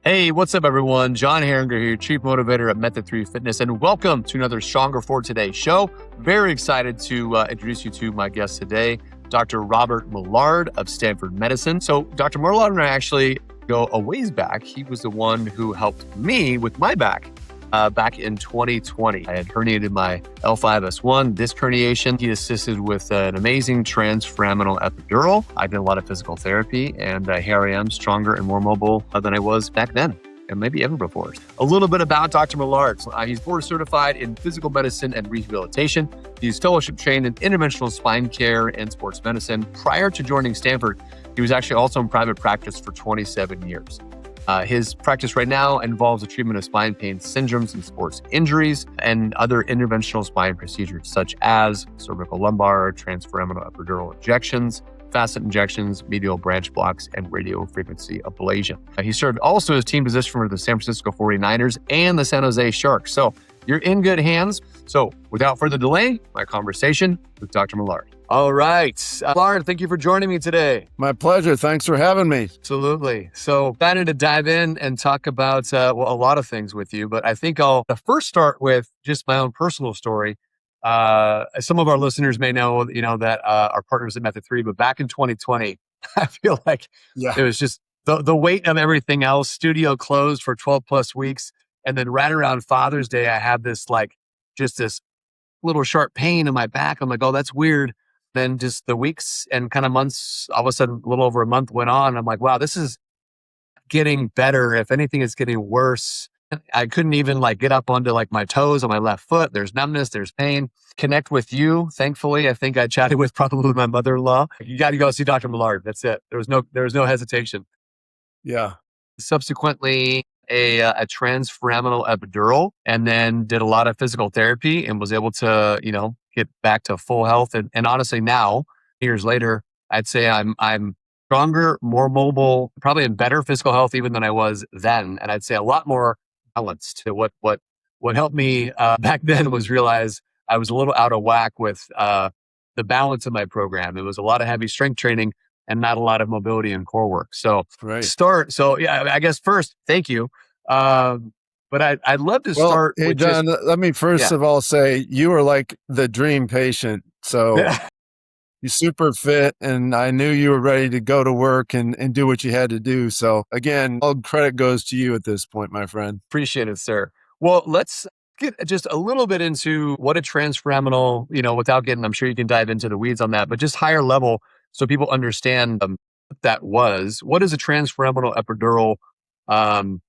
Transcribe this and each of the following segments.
Hey, what's up, everyone? John Heringer here, Chief Motivator at Method 3 Fitness, and welcome to another Stronger for Today show. Very excited to introduce you to my guest today, Dr. Robert Millard of Stanford Medicine. So Dr. Millard and I actually go a ways back. He was the one who helped me with my back in 2020. I had herniated my L5S1 disc herniation. He assisted with an amazing transforaminal epidural. I did a lot of physical therapy, and here I am, stronger and more mobile than I was back then, and maybe ever before. A little bit about Dr. Millard. He's board certified in physical medicine and rehabilitation. He's fellowship trained in interventional spine care and sports medicine. Prior to joining Stanford, he was actually also in private practice for 27 years. His practice right now involves the treatment of spine pain syndromes and sports injuries and other interventional spine procedures, such as cervical lumbar, transforaminal epidural injections, facet injections, medial branch blocks, and radio frequency ablation. He served also as team physician for the San Francisco 49ers and the San Jose Sharks. So you're in good hands. So without further delay, my conversation with Dr. Millard. All right. Millard, thank you for joining me today. My pleasure. Thanks for having me. Absolutely. So excited to dive in and talk about a lot of things with you, but I think I'll first start with just my own personal story. Some of our listeners may know, that our partners at Method 3, but back in 2020, I feel like it was just the weight of everything else. Studio closed for 12 plus weeks. And then right around Father's Day, I had this this little sharp pain in my back. I'm like, oh, that's weird. Then just the weeks and kind of months, all of a sudden, a little over a month went on. I'm like, wow, this is getting better. If anything, it's getting worse. I couldn't even get up onto my toes on my left foot. There's numbness, there's pain. Connect with you. Thankfully, I think I chatted with probably my mother-in-law. You got to go see Dr. Millard. That's it. There was no hesitation. Yeah. Subsequently, a transforaminal epidural, and then did a lot of physical therapy and was able to, get back to full health. And honestly, now, years later, I'd say I'm stronger, more mobile, probably in better physical health even than I was then. And I'd say a lot more balanced. What helped me back then was realize I was a little out of whack with the balance of my program. It was a lot of heavy strength training and not a lot of mobility and core work. So I guess first, thank you. But I'd love to start. Hey, with John, let me first of all say you were like the dream patient. So you're super fit, and I knew you were ready to go to work and do what you had to do. So again, all credit goes to you at this point, my friend. Appreciate it, sir. Well, let's get just a little bit into what a transforaminal, without getting, I'm sure you can dive into the weeds on that, but just higher level so people understand what that was. What is a transforaminal epidural?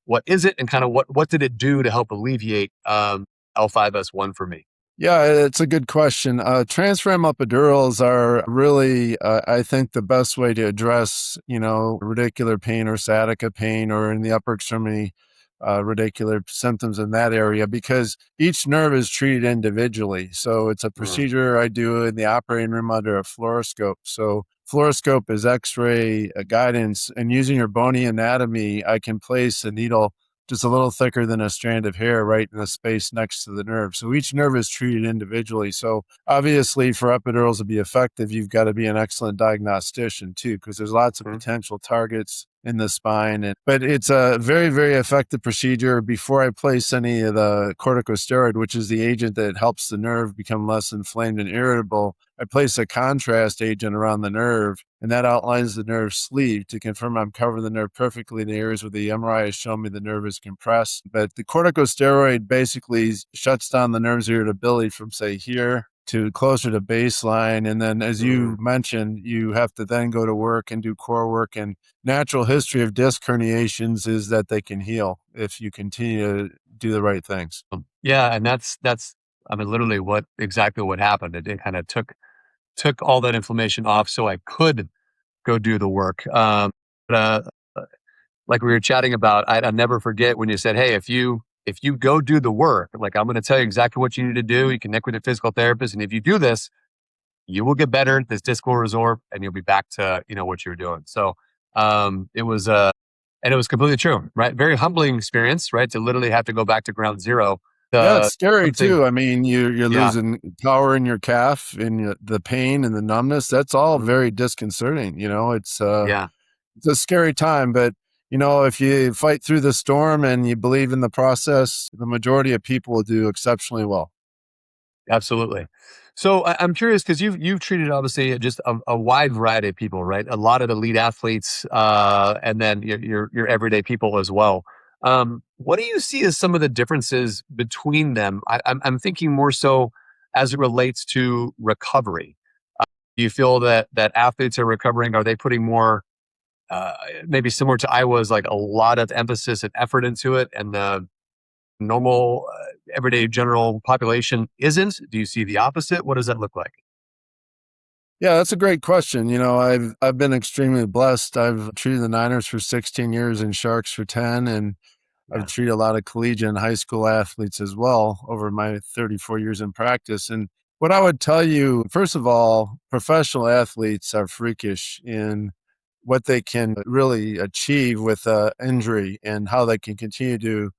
What is it, and kind of what did it do to help alleviate L5S1 for me? Yeah, it's a good question. Transforaminal epidurals are really, I think, the best way to address, radicular pain or sciatica pain, or in the upper extremity, radicular symptoms in that area, because each nerve is treated individually. So it's a procedure I do in the operating room under a fluoroscope. So fluoroscope is X-ray guidance, and using your bony anatomy, I can place a needle just a little thicker than a strand of hair right in the space next to the nerve. So each nerve is treated individually. So obviously for epidurals to be effective, you've got to be an excellent diagnostician too, because there's lots of potential targets in the spine. But it's a very, very effective procedure. Before I place any of the corticosteroid, which is the agent that helps the nerve become less inflamed and irritable, I place a contrast agent around the nerve, and that outlines the nerve sleeve to confirm I'm covering the nerve perfectly in the areas where the MRI has shown me the nerve is compressed. But the corticosteroid basically shuts down the nerve's irritability from, say, here to closer to baseline. And then, as you mentioned, you have to then go to work and do core work. And natural history of disc herniations is that they can heal if you continue to do the right things. Yeah, and that's literally exactly what happened. It kind of took all that inflammation off so I could go do the work. Like we were chatting about, I'll never forget when you said, hey, if you go do the work, I'm going to tell you exactly what you need to do. You connect with a physical therapist. And if you do this, you will get better. This disc will resorb and you'll be back to, what you were doing. So it was completely true, right? Very humbling experience, right? To literally have to go back to ground zero. It's scary too. I mean, you're losing power in your calf, and the pain and the numbness. That's all very disconcerting. It's a scary time, but if you fight through the storm and you believe in the process, the majority of people will do exceptionally well. Absolutely. So I'm curious because you've treated obviously just a wide variety of people, right? A lot of elite athletes, and then your everyday people as well. What do you see as some of the differences between them? I'm thinking more so as it relates to recovery. Do you feel that athletes are recovering? Are they putting more, uh, maybe similar to Iowa's, like a lot of emphasis and effort into it, and the normal, everyday general population isn't? Do you see the opposite? What does that look like? Yeah, that's a great question. I've been extremely blessed. I've treated the Niners for 16 years and Sharks for 10, and I've Yeah. treated a lot of collegiate and high school athletes as well over my 34 years in practice. And what I would tell you, first of all, professional athletes are freakish in what they can really achieve with injury and how they can continue to,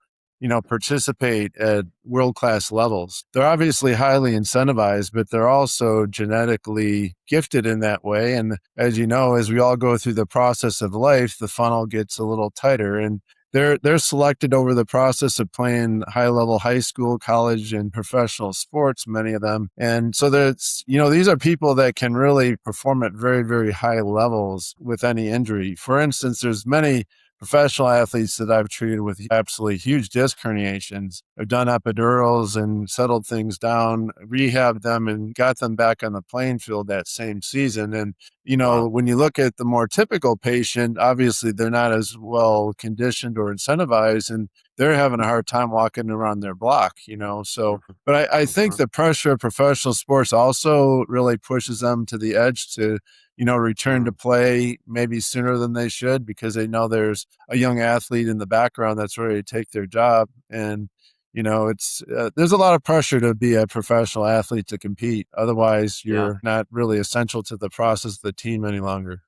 participate at world class levels. They're obviously highly incentivized, but they're also genetically gifted in that way. And as you know, as we all go through the process of life, the funnel gets a little tighter. And they're selected over the process of playing high level high school, college, and professional sports, many of them. And so these are people that can really perform at very, very high levels with any injury. For instance, there's many professional athletes that I've treated with absolutely huge disc herniations. I've done epidurals and settled things down, rehabbed them, and got them back on the playing field that same season. And Wow. when you look at the more typical patient, obviously they're not as well conditioned or incentivized, and they're having a hard time walking around their block. So, Mhm. but I think Mhm. the pressure of professional sports also really pushes them to the edge to, return to Mm. play maybe sooner than they should because they know there's a young athlete in the background that's ready to take their job. And it's there's a lot of pressure to be a professional athlete to compete. Otherwise, Yeah. you're not really essential to the process of the team any longer.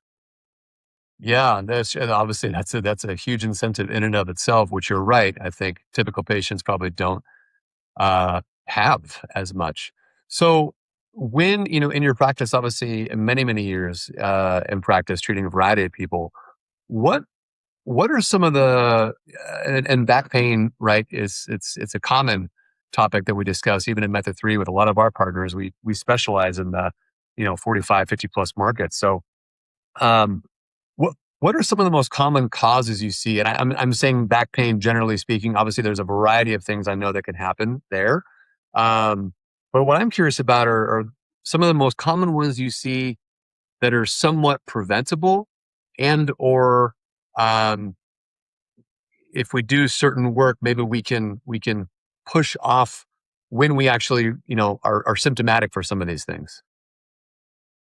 Yeah, and obviously that's a huge incentive in and of itself, which you're right. I think typical patients probably don't have as much. So when, in your practice, obviously many, many years in practice treating a variety of people, what what are some of the, and back pain, right? It's a common topic that we discuss even in Method 3 with a lot of our partners. We specialize in the, 45, 50 plus markets. So um what are some of the most common causes you see? And I'm saying back pain generally speaking. Obviously, there's a variety of things I know that can happen there. Um, but what I'm curious about are some of the most common ones you see that are somewhat preventable, and or um, if we do certain work, maybe we can push off when we actually are symptomatic for some of these things.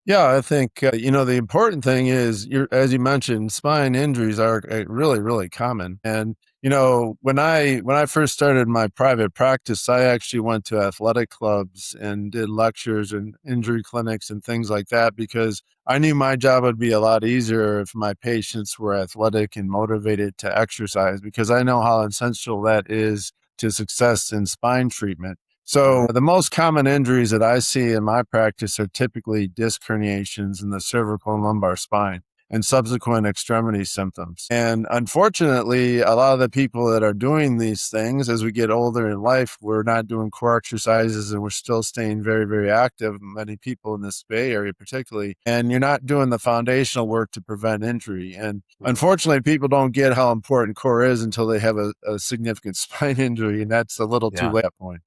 Yeah, I think the important thing is as you mentioned, spine injuries are really, really common. And when I first started my private practice, I actually went to athletic clubs and did lectures and injury clinics and things like that because I knew my job would be a lot easier if my patients were athletic and motivated to exercise because I know how essential that is to success in spine treatment. So Mhm. the most common injuries that I see in my practice are typically disc herniations in the cervical and lumbar spine and subsequent extremity symptoms. And unfortunately, a lot of the people that are doing these things as we get older in life, we're not doing core exercises and we're still staying very, very active. Many people in this Bay Area, particularly, and you're not doing the foundational work to prevent injury. And Mhm. unfortunately, people don't get how important core is until they have a significant spine injury, and that's a little too Yeah. late at that point.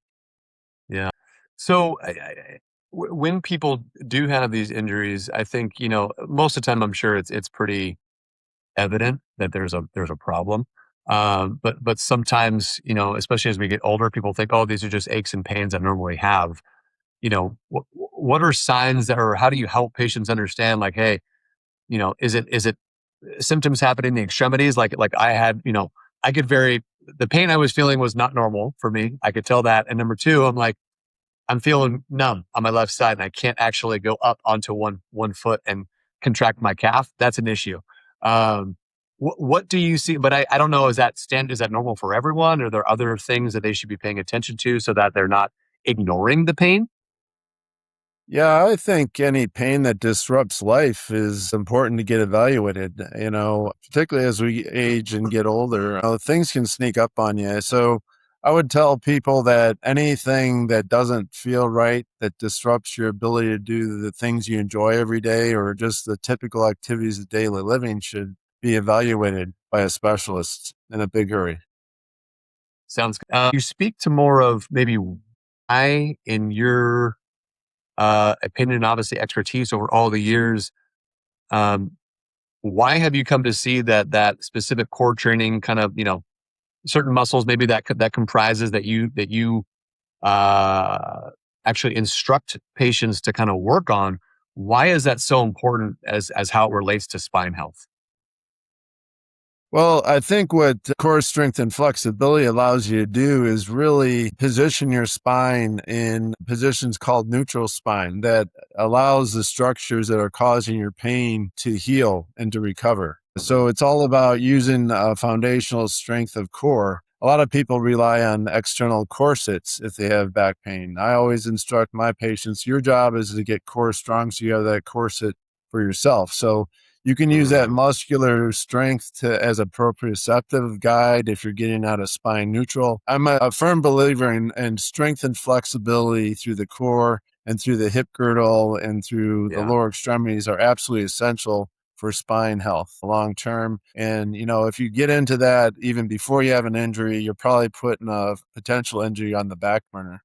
Yeah. So when people do have these injuries, I think, most of the time I'm sure it's pretty evident that there's a problem. But sometimes, especially as we get older, people think, oh, these are just aches and pains I normally have. What are signs that, or how do you help patients understand, like, hey, is it symptoms happening in the extremities? Like I had, I could very the pain I was feeling was not normal for me. I could tell that. And number two, I'm like, I'm feeling numb on my left side and I can't actually go up onto one foot and contract my calf. That's an issue. What do you see? But I don't know. Is that normal for everyone? Are there other things that they should be paying attention to so that they're not ignoring the pain? Yeah, I think any pain that disrupts life is important to get evaluated, particularly as we age and get older. Things can sneak up on you. So I would tell people that anything that doesn't feel right, that disrupts your ability to do the things you enjoy every day or just the typical activities of daily living should be evaluated by a specialist in a big hurry. Sounds good. You speak to more of maybe why, in your opinion, obviously expertise over all the years, um, why have you come to see that specific core training kind of, certain muscles maybe that comprises that you uh, actually instruct patients to kind of work on? Why is that so important as how it relates to spine health? Well, I think what core strength and flexibility allows you to do is really position your spine in positions called neutral spine that allows the structures that are causing your pain to heal and to recover. So it's all about using a foundational strength of core. A lot of people rely on external corsets if they have back pain. I always instruct my patients, your job is to get core strong so you have that corset for yourself. So you can use that muscular strength as a proprioceptive guide if you're getting out of spine neutral. I'm a firm believer in strength and flexibility through the core and through the hip girdle and through the Yeah. lower extremities are absolutely essential for spine health long term. And, if you get into that even before you have an injury, you're probably putting a potential injury on the back burner.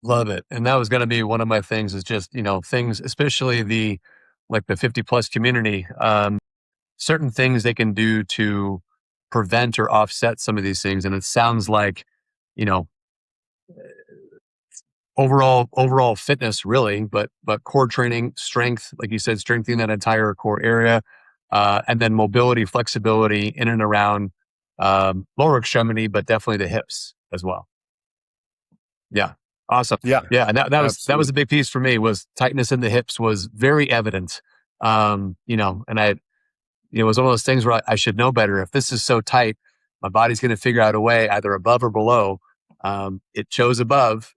Love it. And that was going to be one of my things is just, things, especially the 50 plus community, certain things they can do to prevent or offset some of these things. And it sounds like, you know, overall fitness really, but core training, strength, like you said, strengthening that entire core area, and then mobility, flexibility in and around lower extremity, but definitely the hips as well. Yeah. Awesome. Yeah, Yeah. And that was a absolutely. big piece for me was tightness in the hips was very evident. And it was one of those things where I should know better. If this is so tight, my body's going to figure out a way either above or below. It chose above.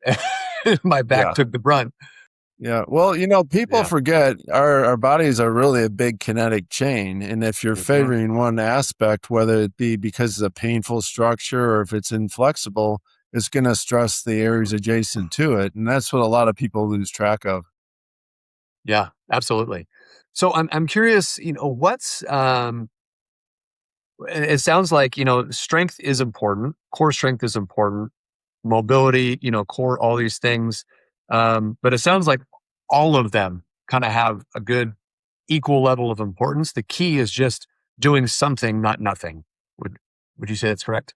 My back Yeah. took the brunt. Yeah. Well, people Yeah. forget our bodies are really a big kinetic chain. And if you're Mhm. favoring one aspect, whether it be because of a painful structure or if it's inflexible, it's going to stress the areas adjacent to it. And that's what a lot of people lose track of. Yeah, absolutely. So I'm curious, it sounds like, strength is important, core strength is important, mobility, core, all these things. But it sounds like all of them kind of have a good equal level of importance. The key is just doing something, not nothing. Would you say that's correct?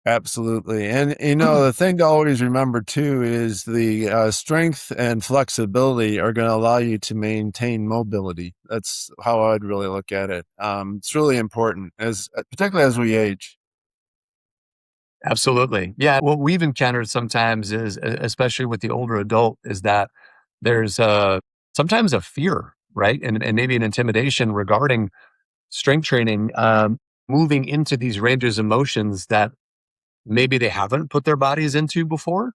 Absolutely. And, the thing to always remember too is the strength and flexibility are going to allow you to maintain mobility. That's how I'd really look at it. It's really important, particularly as we age. Absolutely. Yeah. What we've encountered sometimes is, especially with the older adult, is that there's sometimes a fear, right? And maybe an intimidation regarding strength training, moving into these ranges of motions that maybe they haven't put their bodies into before.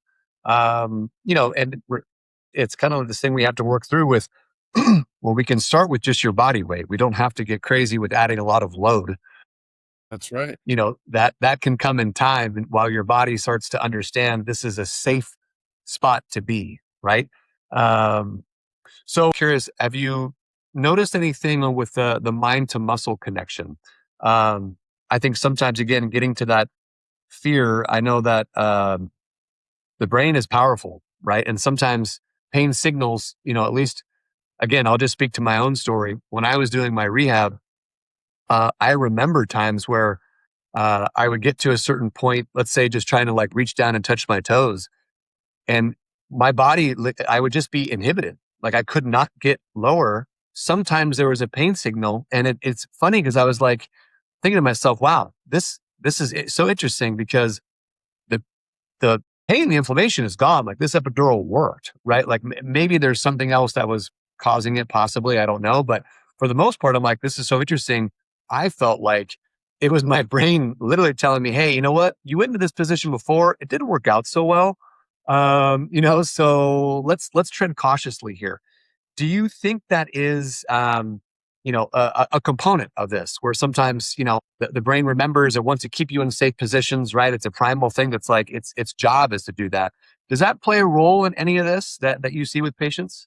It's kind of this thing we have to work through with. Well, we can start with just your body weight. We don't have to get crazy with adding a lot of load. That's right. That can come in time and while your body starts to understand this is a safe spot to be, right? um so curious, have you noticed anything with the mind to muscle connection? I think sometimes, again, getting to that fear, I know that the brain is powerful, right? And sometimes pain signals, at least, again, I'll just speak to my own story. When I was doing my rehab, I remember times where I would get to a certain point, let's say just trying to like reach down and touch my toes. And my body, I would just be inhibited. Like I could not get lower. Sometimes there was a pain signal. And it's funny because I was like thinking to myself, wow, this is so interesting because the the pain, the inflammation is gone. Like this epidural worked, right? Like maybe there's something else that was causing it, possibly. I don't know. But for the most part, I'm like, this is so interesting. I felt like it was my brain literally telling me, hey, you know what? You went into this position before. It didn't work out so well. So let's tread cautiously here. Do you think that is, a component of this where sometimes, the brain remembers it wants to keep you in safe positions, right? It's a primal thing that's like its job is to do that. Does that play a role in any of this that you see with patients?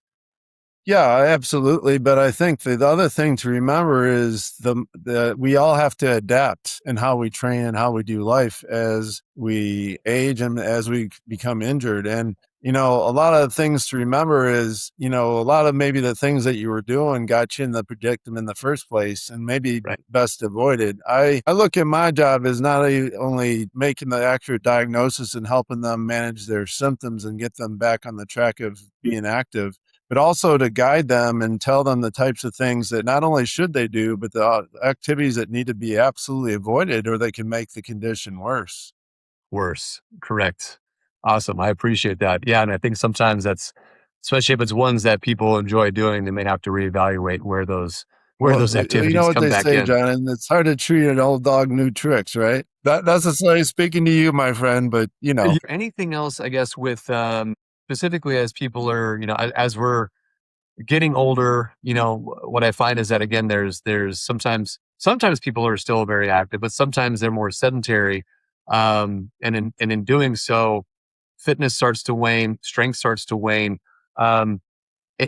Yeah, absolutely. But I think the other thing to remember is the we all have to adapt in how we train and how we do life as we age and as we become injured. And a lot of things to remember is, a lot of maybe the things that you were doing got you in the predicament in the first place and maybe Right. best avoided. I look at my job as not only making the accurate diagnosis and helping them manage their symptoms and get them back on the track of being active, but also to guide them and tell them the types of things that not only should they do, but the activities that need to be absolutely avoided or they can make the condition worse. Worse. Correct. Awesome. I appreciate that. Yeah. And I think sometimes that's, especially if it's ones that people enjoy doing, they may have to reevaluate where Well, those you know activities what come they back say, in. John, and it's hard to treat an old dog new tricks, right? Not necessarily speaking to you, my friend, but Anything else, I guess, with specifically as people are, as we're getting older, what I find is that again, there's sometimes people are still very active, but sometimes they're more sedentary. And in doing so, fitness starts to wane, strength starts to wane. Um,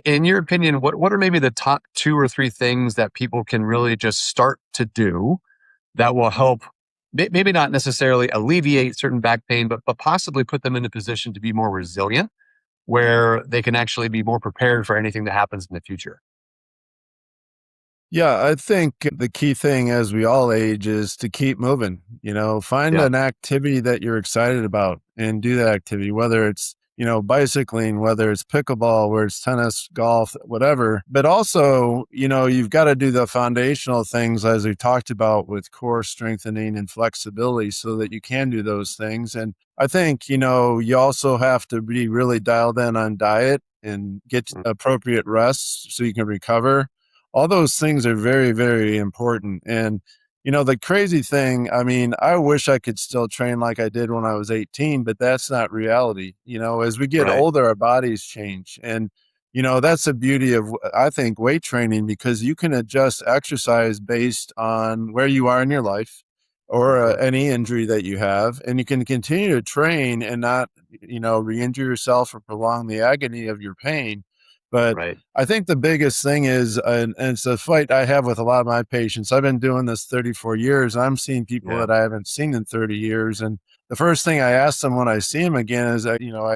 in your opinion, what are maybe the top two or three things that people can really just start to do that will help, maybe not necessarily alleviate certain back pain, but possibly put them in a position to be more resilient, where they can actually be more prepared for anything that happens in the future? Yeah, I think the key thing as we all age is to keep moving. Find Yeah. an activity that you're excited about and do that activity, whether it's, bicycling, whether it's pickleball, whether it's tennis, golf, whatever. But also, you've got to do the foundational things as we talked about with core strengthening and flexibility so that you can do those things. And I think, you also have to be really dialed in on diet and get Mm. appropriate rest so you can recover. All those things are very, very important. And, the crazy thing, I mean, I wish I could still train like I did when I was 18, but that's not reality. As we get Right. older, our bodies change. And, that's the beauty of, I think, weight training because you can adjust exercise based on where you are in your life or Mhm. any injury that you have. And you can continue to train and not, re injure yourself or prolong the agony of your pain. But Right. I think the biggest thing is, and it's a fight I have with a lot of my patients. I've been doing this 34 years. I'm seeing people Yeah. that I haven't seen in 30 years. And the first thing I ask them when I see them again is,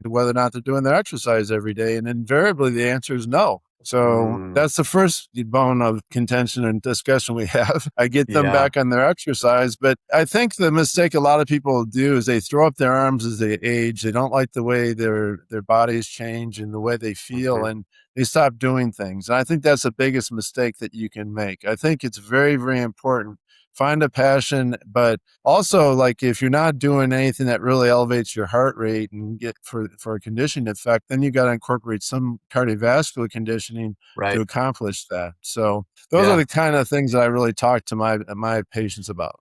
whether or not they're doing their exercise every day. And invariably the answer is no. So Mm, that's the first bone of contention and discussion we have. I get them yeah. back on their exercise. But I think the mistake a lot of people do is they throw up their arms as they age. They don't like the way their bodies change and the way they feel. Mhm. And they stop doing things. And I think that's the biggest mistake that you can make. I think it's very, very important. Find a passion, but also like if you're not doing anything that really elevates your heart rate and get for a conditioning effect, then you got to incorporate some cardiovascular conditioning to Right. accomplish that. So those are Yeah. the kind of things that I really talk to my patients about.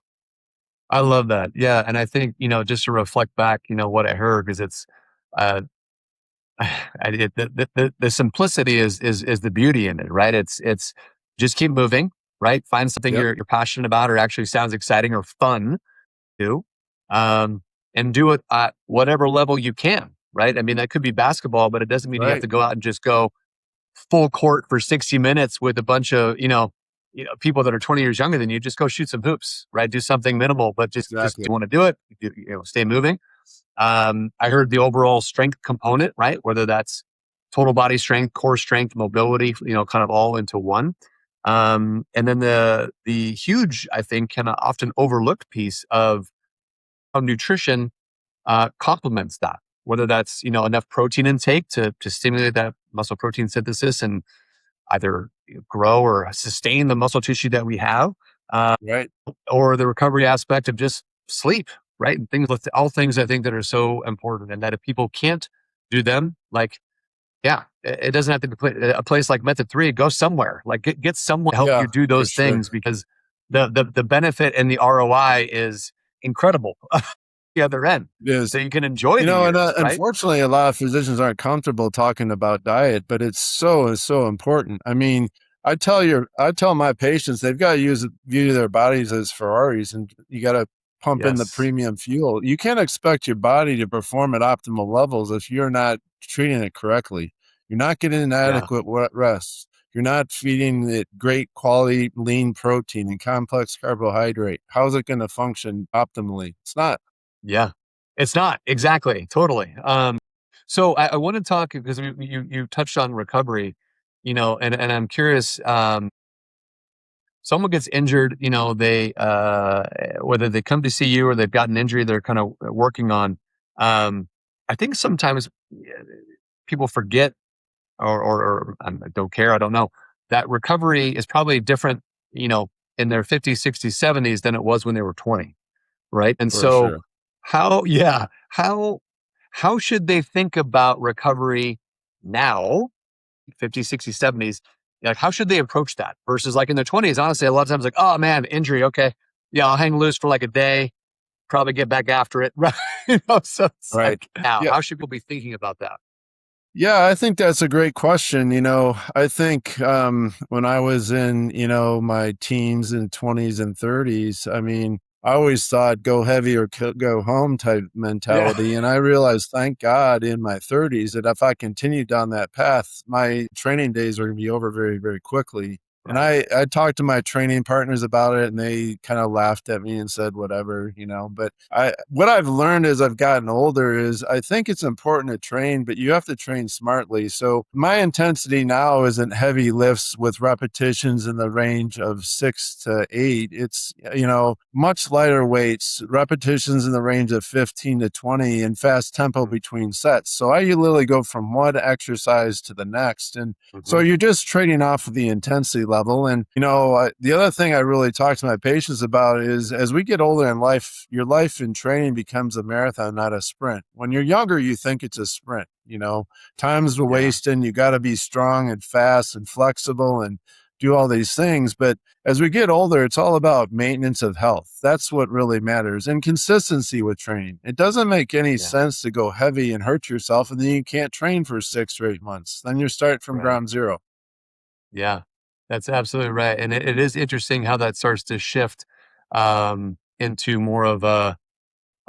I love that. Yeah. And I think, just to reflect back, what I heard, because uh, the simplicity is the beauty in it, right? It's just keep moving, right? Find something Yep. you're passionate about or actually sounds exciting or fun to do, and do it at whatever level you can, right? I mean, that could be basketball, but it doesn't mean you have Right. to go out and just go full court for 60 minutes with a bunch of, people that are 20 years younger than you. Just go shoot some hoops, right? Do something minimal, but just Exactly. you want to do it, stay moving. I heard the overall strength component, right? Whether that's total body strength, core strength, mobility, kind of all into one. And then the huge, I think, kind of often overlooked piece of how nutrition complements that. Whether that's enough protein intake to stimulate that muscle protein synthesis and either grow or sustain the muscle tissue that we have, uh, Right. or the recovery aspect of just sleep, right? And things, all things I think that are so important, and that if people can't do them, like, yeah, it doesn't have to be a place like Method 3. Go somewhere, like get someone to help you Yeah, do for those sure. things because the benefit and the ROI is incredible. the other end Yes. so you can enjoy You the know, and years, right? unfortunately, a lot of physicians aren't comfortable talking about diet, but it's so important. I mean, I tell my patients they've got to view their bodies as Ferraris, and you got to pump in the Yes. premium fuel. You can't expect your body to perform at optimal levels if you're not treating it correctly. You're not getting Yeah. adequate rest. You're not feeding it great quality lean protein and complex carbohydrate. How's it going to function optimally? It's not. Yeah. It's not. Exactly. Totally. So I want to talk because you touched on recovery, and I'm curious, someone gets injured, they whether they come to see you or they've got an injury they're kind of working on. I think sometimes people forget or I don't care, I don't know, that recovery is probably different, you know, in their 50s, 60s, 70s than it was when they were 20, right? And For so sure. how yeah, how should they think about recovery now, 50s, 60s, 70s? Like how should they approach that versus like in their 20s? Honestly, a lot of times like, oh man, injury, okay. Yeah, I'll hang loose for like a day, probably get back after it. Right. So it's Right. like now, Yeah. how should people be thinking about that? Yeah, I think that's a great question. You know, I think when I was in, my teens and 20s and 30s, I mean, I always thought go heavy or go home type Yeah. mentality. And I realized, thank God, in my 30s, that if I continued down that path, my training days are going to be over very, very quickly. And Right. I talked to my training partners about it and they kind of laughed at me and said, whatever, but what I've learned as I've gotten older is I think it's important to train, but you have to train smartly. So my intensity now isn't heavy lifts with repetitions in the range of 6 to 8. It's, much lighter weights, repetitions in the range of 15 to 20 and fast tempo between sets. So I literally go from one exercise to the next. And so Mm-hmm. you're just trading off of the intensity level. And, the other thing I really talk to my patients about is as we get older in life, your life in training becomes a marathon, not a sprint. When you're younger, you think it's a sprint, time's Yeah. wasting. You got to be strong and fast and flexible and do all these things. But as we get older, it's all about maintenance of health. That's what really matters and consistency with training. It doesn't make any Yeah. sense to go heavy and hurt yourself and then you can't train for 6 or 8 months. Then you're starting from Right. ground zero. Yeah, that's absolutely right, and it is interesting how that starts to shift, into more of a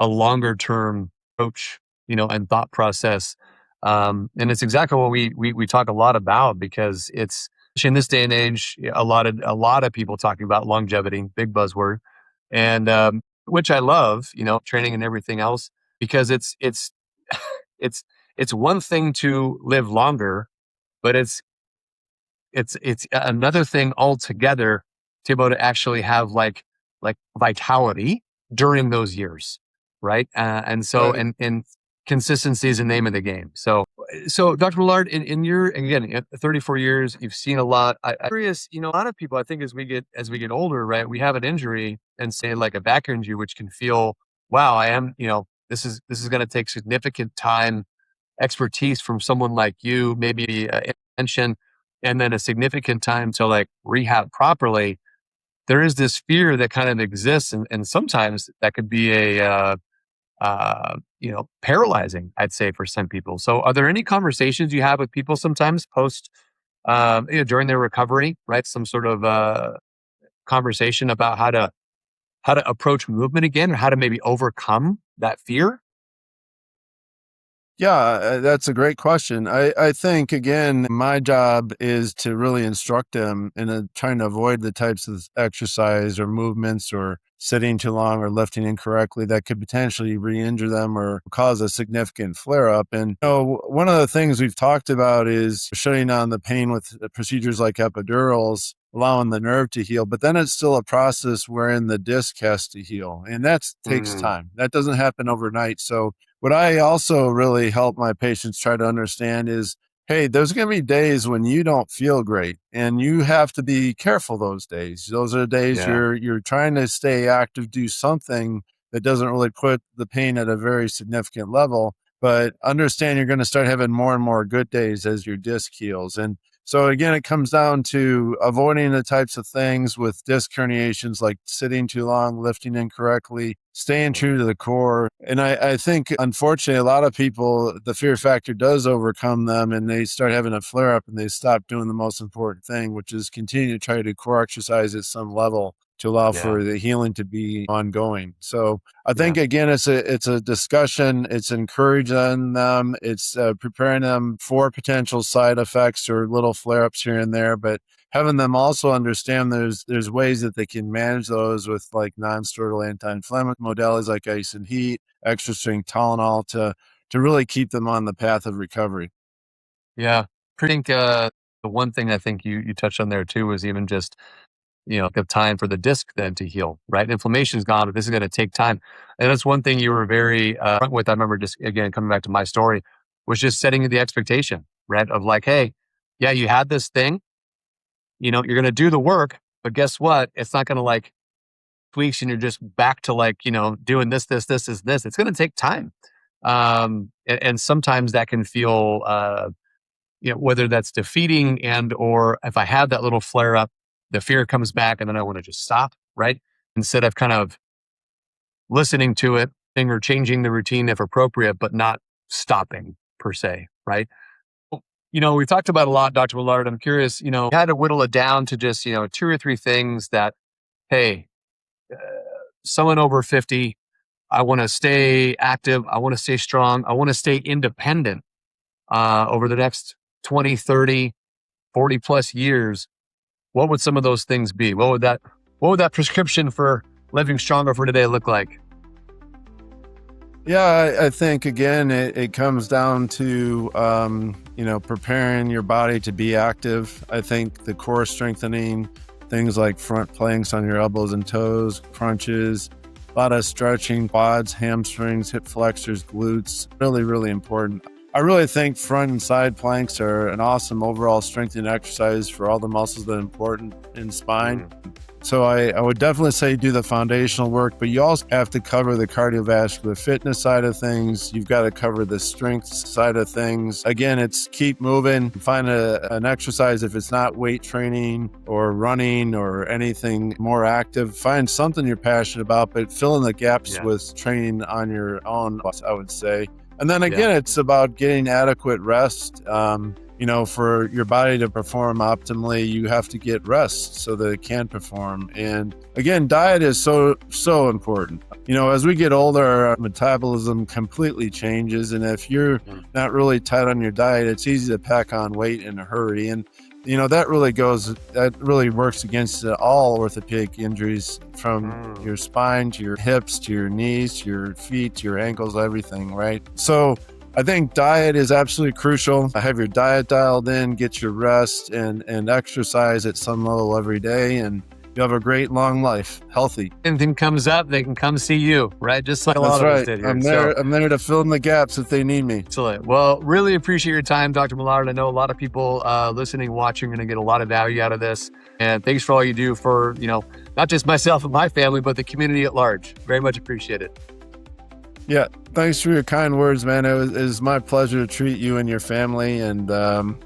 longer term approach, and thought process, and it's exactly what we talk a lot about because it's in this day and age, a lot of people talking about longevity, big buzzword, and, which I love, training and everything else because it's it's it's one thing to live longer, but it's another thing altogether to be able to actually have like vitality during those years, right? And so Right. and consistency is the name of the game. So Dr. Millard, in your again 34 years, you've seen a lot. I'm curious, a lot of people I think as we get older, right, we have an injury and say like a back injury, which can feel, wow, I am, this is going to take significant time expertise from someone like you, maybe attention, and then a significant time to like rehab properly, there is this fear that kind of exists, and sometimes that could be paralyzing. I'd say for some people. So, are there any conversations you have with people sometimes post, during their recovery, right? Some sort of conversation about how to approach movement again, or how to maybe overcome that fear? Yeah, that's a great question. I think, again, my job is to really instruct them in trying to avoid the types of exercise or movements or sitting too long or lifting incorrectly that could potentially re injure them or cause a significant flare up. And one of the things we've talked about is shutting down the pain with procedures like epidurals, allowing the nerve to heal, but then it's still a process wherein the disc has to heal. And that takes Mm, time. That doesn't happen overnight. So what I also really help my patients try to understand is, hey, there's going to be days when you don't feel great, and you have to be careful those days. Those are the days yeah, you're trying to stay active, do something that doesn't really put the pain at a very significant level, but understand you're going to start having more and more good days as your disc heals. And So again, it comes down to avoiding the types of things with disc herniations like sitting too long, lifting incorrectly, staying true to the core. And I think, unfortunately, a lot of people, the fear factor does overcome them and they start having a flare up and they stop doing the most important thing, which is continue to try to core exercise at some level to allow Yeah. for the healing to be ongoing. So I Yeah. think, again, it's a discussion. It's encouraging them. It's preparing them for potential side effects or little flare-ups here and there, but having them also understand there's ways that they can manage those with like non-steroidal anti-inflammatory modalities like ice and heat, extra strength Tylenol to really keep them on the path of recovery. Yeah. I think the one thing I think you touched on there too was even just, of time for the disc then to heal, right? Inflammation's gone, but this is going to take time. And that's one thing you were very front with. I remember just, again, coming back to my story, was just setting the expectation, right? Of like, hey, yeah, you had this thing, you're going to do the work, but guess what? It's not going to like tweaks and you're just back to like, doing this is this. It's going to take time. And sometimes that can feel, whether that's defeating and or if I have that little flare up, the fear comes back and then I want to just stop, right? Instead of kind of listening to it or changing the routine if appropriate, but not stopping per se, right? We've talked about a lot, Dr. Millard. I'm curious, you had to whittle it down to just, two or three things that, hey, uh, someone over 50, I want to stay active. I want to stay strong. I want to stay independent over the next 20, 30, 40 plus years. What would some of those things be? What would that prescription for living stronger for today look like? Yeah, I think, again, it comes down to, preparing your body to be active. I think the core strengthening, things like front planks on your elbows and toes, crunches, a lot of stretching, quads, hamstrings, hip flexors, glutes, really, really important. I really think front and side planks are an awesome overall strengthening exercise for all the muscles that are important in spine. So I would definitely say do the foundational work, but you also have to cover the cardiovascular fitness side of things. You've got to cover the strength side of things. Again, it's keep moving, find an exercise. If it's not weight training or running or anything more active, find something you're passionate about, but fill in the gaps with training on your own, I would say. And then again, it's about getting adequate rest. For your body to perform optimally, you have to get rest so that it can perform. And again, diet is so important. As we get older, our metabolism completely changes. And if you're not really tight on your diet, it's easy to pack on weight in a hurry. And that really works against all orthopedic injuries, from your spine to your hips to your knees to your feet to your ankles, everything, right? So I think diet is absolutely crucial. Have your diet dialed in, get your rest and exercise at some level every day, and you'll have a great long life, healthy. Anything comes up, they can come see you, right? Just like a lot of us did here. I'm there to fill in the gaps if they need me. Excellent. Well, really appreciate your time, Dr. Millard. I know a lot of people listening, watching, are going to get a lot of value out of this. And thanks for all you do for, not just myself and my family, but the community at large. Very much appreciate it. Yeah, thanks for your kind words, man. It was my pleasure to treat you and your family, and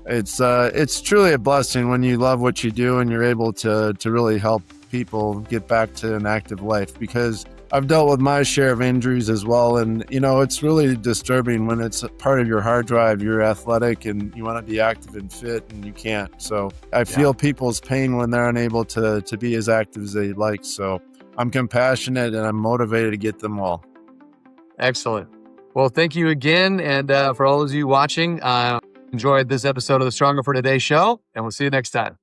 it's truly a blessing when you love what you do and you're able to really help people get back to an active life, because I've dealt with my share of injuries as well, and it's really disturbing when it's a part of your hard drive. You're athletic and you want to be active and fit, and you can't. So I feel people's pain when they're unable to be as active as they'd like. So I'm compassionate and I'm motivated to get them well. Excellent. Well, thank you again. And for all of you watching, enjoyed this episode of the Stronger for Today show, and we'll see you next time.